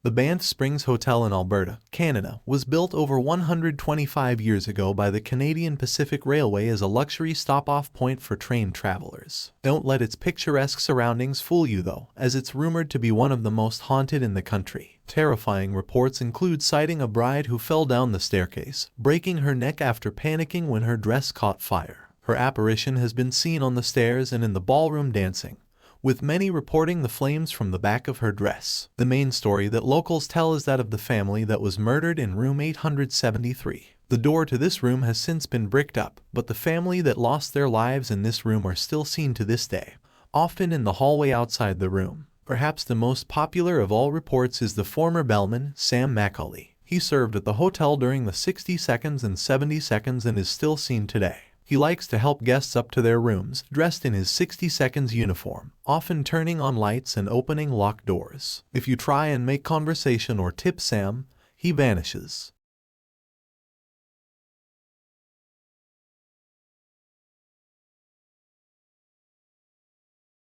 The Banff Springs Hotel in Alberta, Canada, was built over 125 years ago by the Canadian Pacific Railway as a luxury stop-off point for train travelers. Don't let its picturesque surroundings fool you though, as it's rumored to be one of the most haunted in the country. Terrifying reports include citing a bride who fell down the staircase, breaking her neck after panicking when her dress caught fire. Her apparition has been seen on the stairs and in the ballroom dancing, with many reporting the flames from the back of her dress. The main story that locals tell is that of the family that was murdered in room 873. The door to this room has since been bricked up, but the family that lost their lives in this room are still seen to this day, often in the hallway outside the room. Perhaps the most popular of all reports is the former bellman, Sam Macaulay. He served at the hotel during the 60 seconds and 70 seconds and is still seen today. He likes to help guests up to their rooms, dressed in his 60 seconds uniform, often turning on lights and opening locked doors. If you try and make conversation or tip Sam, he vanishes.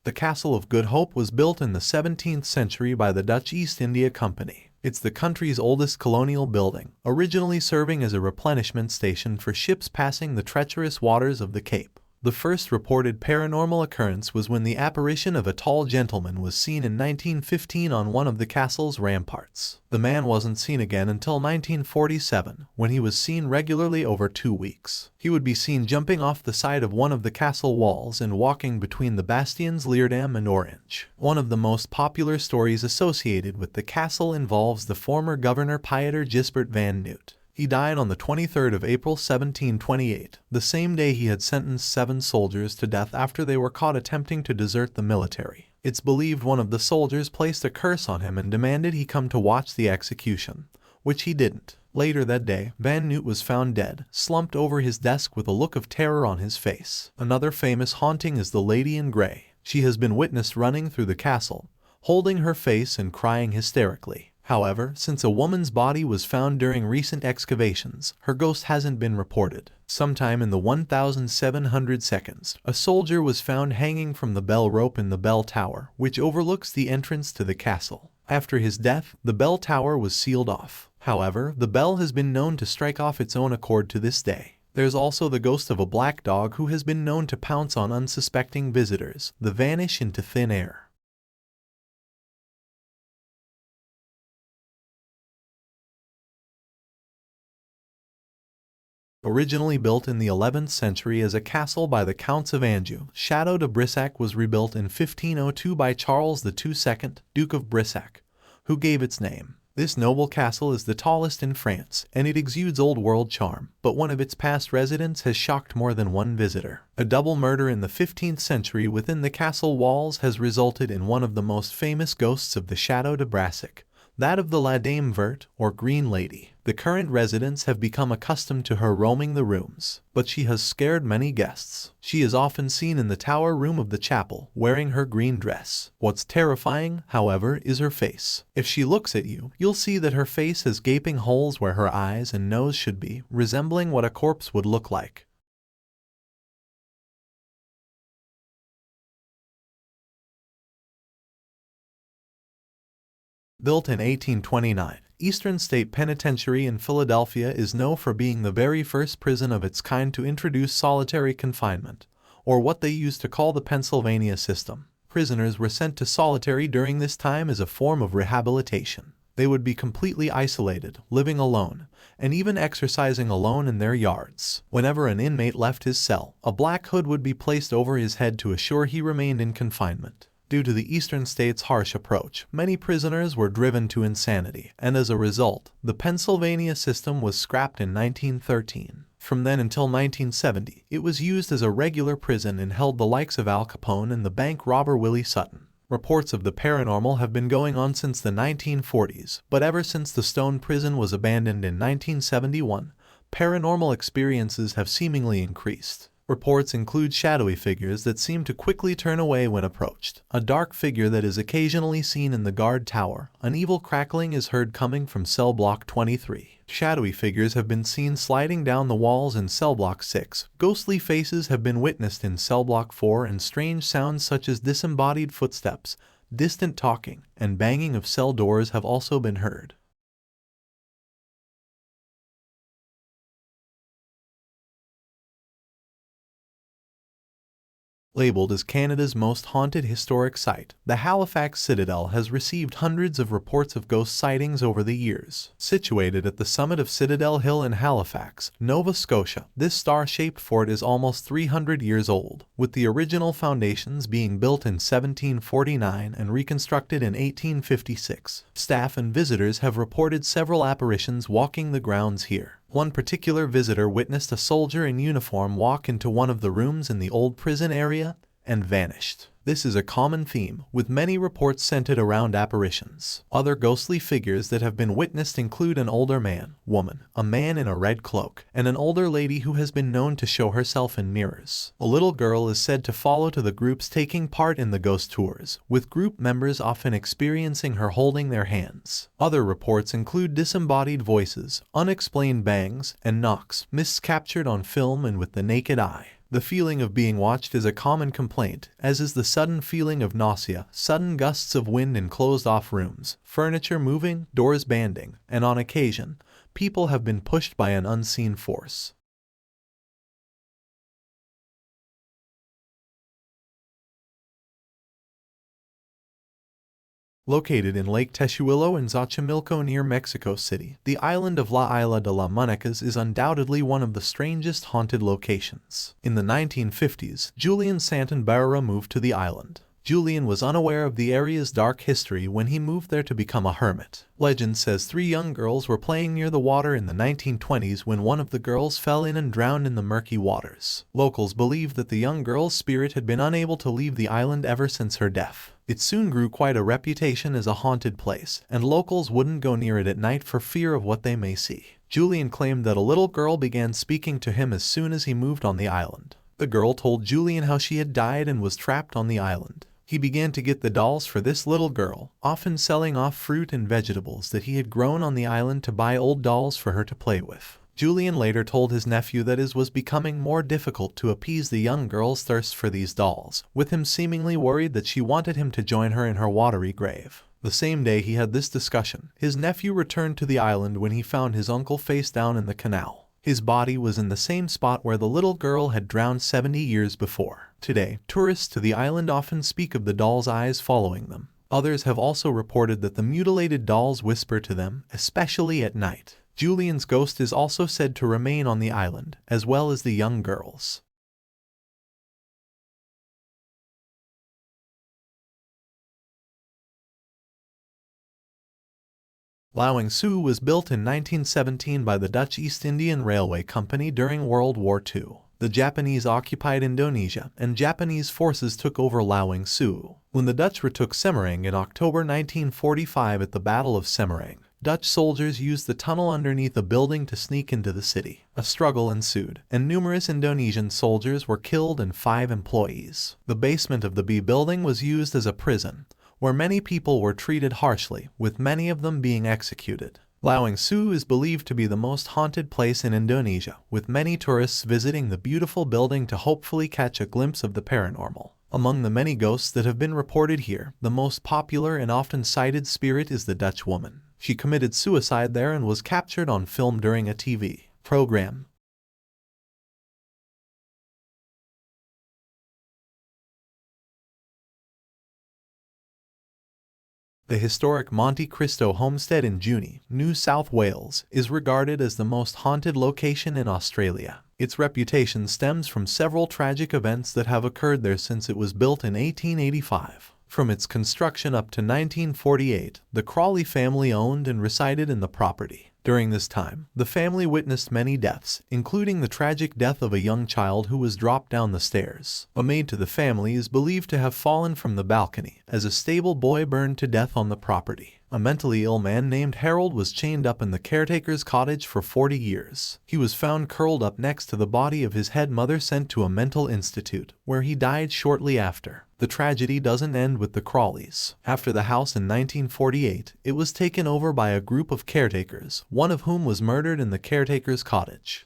The Castle of Good Hope was built in the 17th century by the Dutch East India Company. It's the country's oldest colonial building, originally serving as a replenishment station for ships passing the treacherous waters of the Cape. The first reported paranormal occurrence was when the apparition of a tall gentleman was seen in 1915 on one of the castle's ramparts. The man wasn't seen again until 1947, when he was seen regularly over 2 weeks. He would be seen jumping off the side of one of the castle walls and walking between the bastions Leerdam and Orange. One of the most popular stories associated with the castle involves the former Governor Pieter Gisbert van Noot. He died on the 23rd of April 1728, the same day he had sentenced 7 soldiers to death after they were caught attempting to desert the military. It's believed one of the soldiers placed a curse on him and demanded he come to watch the execution, which he didn't. Later that day, Van Noot was found dead, slumped over his desk with a look of terror on his face. Another famous haunting is the Lady in Grey. She has been witnessed running through the castle, holding her face and crying hysterically. However, since a woman's body was found during recent excavations, her ghost hasn't been reported. Sometime in the 1700 seconds, a soldier was found hanging from the bell rope in the bell tower, which overlooks the entrance to the castle. After his death, the bell tower was sealed off. However, the bell has been known to strike off its own accord to this day. There's also the ghost of a black dog who has been known to pounce on unsuspecting visitors, then vanish into thin air. Originally built in the 11th century as a castle by the Counts of Anjou, Château de Brissac was rebuilt in 1502 by Charles II, Duke of Brissac, who gave its name. This noble castle is the tallest in France, and it exudes old-world charm, but one of its past residents has shocked more than one visitor. A double murder in the 15th century within the castle walls has resulted in one of the most famous ghosts of the Château de Brissac, that of the La Dame Verte, or Green Lady. The current residents have become accustomed to her roaming the rooms, but she has scared many guests. She is often seen in the tower room of the chapel, wearing her green dress. What's terrifying, however, is her face. If she looks at you, you'll see that her face has gaping holes where her eyes and nose should be, resembling what a corpse would look like. Built in 1829, Eastern State Penitentiary in Philadelphia is known for being the very first prison of its kind to introduce solitary confinement, or what they used to call the Pennsylvania system. Prisoners were sent to solitary during this time as a form of rehabilitation. They would be completely isolated, living alone, and even exercising alone in their yards. Whenever an inmate left his cell, a black hood would be placed over his head to assure he remained in confinement. Due to the Eastern States' harsh approach, many prisoners were driven to insanity, and as a result, the Pennsylvania system was scrapped in 1913. From then until 1970, it was used as a regular prison and held the likes of Al Capone and the bank robber Willie Sutton. Reports of the paranormal have been going on since the 1940s, but ever since the Stone Prison was abandoned in 1971, paranormal experiences have seemingly increased. Reports include shadowy figures that seem to quickly turn away when approached, a dark figure that is occasionally seen in the guard tower, an evil crackling is heard coming from cell block 23. Shadowy figures have been seen sliding down the walls in cell block 6, ghostly faces have been witnessed in cell block 4, and strange sounds such as disembodied footsteps, distant talking, and banging of cell doors have also been heard. Labeled as Canada's most haunted historic site, the Halifax Citadel has received hundreds of reports of ghost sightings over the years. Situated at the summit of Citadel Hill in Halifax, Nova Scotia, this star-shaped fort is almost 300 years old, with the original foundations being built in 1749 and reconstructed in 1856. Staff and visitors have reported several apparitions walking the grounds here. One particular visitor witnessed a soldier in uniform walk into one of the rooms in the old prison area and vanished. This is a common theme, with many reports centered around apparitions. Other ghostly figures that have been witnessed include an older man, woman, a man in a red cloak, and an older lady who has been known to show herself in mirrors. A little girl is said to follow to the groups taking part in the ghost tours, with group members often experiencing her holding their hands. Other reports include disembodied voices, unexplained bangs and knocks, miscaptured on film and with the naked eye. The feeling of being watched is a common complaint, as is the sudden feeling of nausea, sudden gusts of wind in closed-off rooms, furniture moving, doors banging, and on occasion, people have been pushed by an unseen force. Located in Lake Texuilo in Xochimilco near Mexico City, the island of La Isla de las Muñecas is undoubtedly one of the strangest haunted locations. In the 1950s, Julian Santanbarra moved to the island. Julian was unaware of the area's dark history when he moved there to become a hermit. Legend says 3 young girls were playing near the water in the 1920s when one of the girls fell in and drowned in the murky waters. Locals believe that the young girl's spirit had been unable to leave the island ever since her death. It soon grew quite a reputation as a haunted place, and locals wouldn't go near it at night for fear of what they may see. Julian claimed that a little girl began speaking to him as soon as he moved on the island. The girl told Julian how she had died and was trapped on the island. He began to get the dolls for this little girl, often selling off fruit and vegetables that he had grown on the island to buy old dolls for her to play with. Julian later told his nephew that it was becoming more difficult to appease the young girl's thirst for these dolls, with him seemingly worried that she wanted him to join her in her watery grave. The same day he had this discussion, his nephew returned to the island when he found his uncle face down in the canal. His body was in the same spot where the little girl had drowned 70 years before. Today, tourists to the island often speak of the doll's eyes following them. Others have also reported that the mutilated dolls whisper to them, especially at night. Julian's ghost is also said to remain on the island, as well as the young girls. Lawang Su was built in 1917 by the Dutch East Indian Railway Company during World War II. The Japanese occupied Indonesia, and Japanese forces took over Lawang Su. When the Dutch retook Semarang in October 1945 at the Battle of Semarang, Dutch soldiers used the tunnel underneath the building to sneak into the city. A struggle ensued, and numerous Indonesian soldiers were killed and 5 employees. The basement of the B building was used as a prison, where many people were treated harshly, with many of them being executed. Lawang Su is believed to be the most haunted place in Indonesia, with many tourists visiting the beautiful building to hopefully catch a glimpse of the paranormal. Among the many ghosts that have been reported here, the most popular and often cited spirit is the Dutch woman. She committed suicide there and was captured on film during a TV program. The historic Monte Cristo Homestead in Junee, New South Wales, is regarded as the most haunted location in Australia. Its reputation stems from several tragic events that have occurred there since it was built in 1885. From its construction up to 1948, the Crawley family owned and resided in the property. During this time, the family witnessed many deaths, including the tragic death of a young child who was dropped down the stairs. A maid to the family is believed to have fallen from the balcony, as a stable boy burned to death on the property. A mentally ill man named Harold was chained up in the caretaker's cottage for 40 years. He was found curled up next to the body of his head mother, sent to a mental institute, where he died shortly after. The tragedy doesn't end with the Crawleys. After the house in 1948, it was taken over by a group of caretakers, one of whom was murdered in the caretaker's cottage.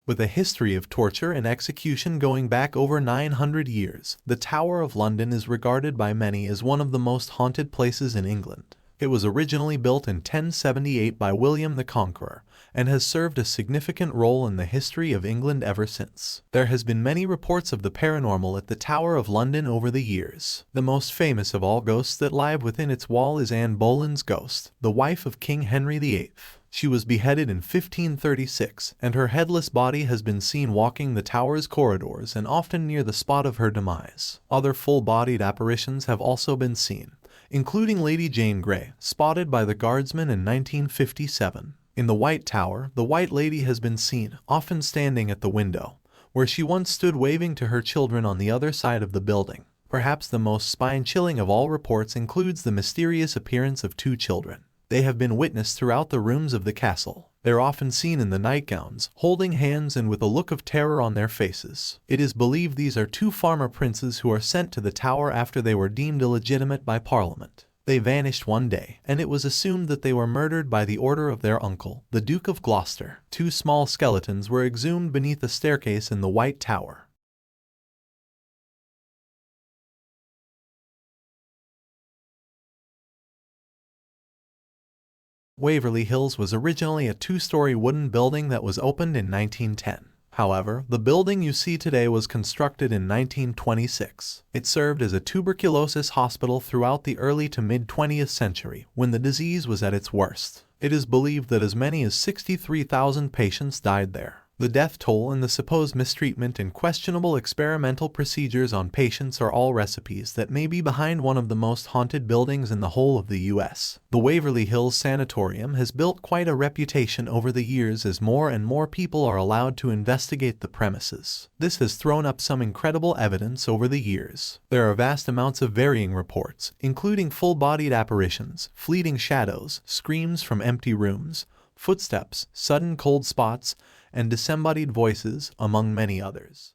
With a history of torture and execution going back over 900 years, the Tower of London is regarded by many as one of the most haunted places in England. It was originally built in 1078 by William the Conqueror, and has served a significant role in the history of England ever since. There has been many reports of the paranormal at the Tower of London over the years. The most famous of all ghosts that live within its wall is Anne Boleyn's ghost, the wife of King Henry VIII. She was beheaded in 1536, and her headless body has been seen walking the tower's corridors and often near the spot of her demise. Other full-bodied apparitions have also been seen, including Lady Jane Grey, spotted by the guardsman in 1957. In the White Tower, the White Lady has been seen, often standing at the window, where she once stood waving to her children on the other side of the building. Perhaps the most spine-chilling of all reports includes the mysterious appearance of two children. They have been witnessed throughout the rooms of the castle. They're often seen in the nightgowns, holding hands and with a look of terror on their faces. It is believed these are two farmer princes who are sent to the tower after they were deemed illegitimate by Parliament. They vanished one day, and it was assumed that they were murdered by the order of their uncle, the Duke of Gloucester. Two small skeletons were exhumed beneath a staircase in the White Tower. Waverly Hills was originally a two-story wooden building that was opened in 1910. However, the building you see today was constructed in 1926. It served as a tuberculosis hospital throughout the early to mid-20th century, when the disease was at its worst. It is believed that as many as 63,000 patients died there. The death toll and the supposed mistreatment and questionable experimental procedures on patients are all recipes that may be behind one of the most haunted buildings in the whole of the U.S. The Waverly Hills Sanatorium has built quite a reputation over the years as more and more people are allowed to investigate the premises. This has thrown up some incredible evidence over the years. There are vast amounts of varying reports, including full-bodied apparitions, fleeting shadows, screams from empty rooms, footsteps, sudden cold spots, and disembodied voices, among many others.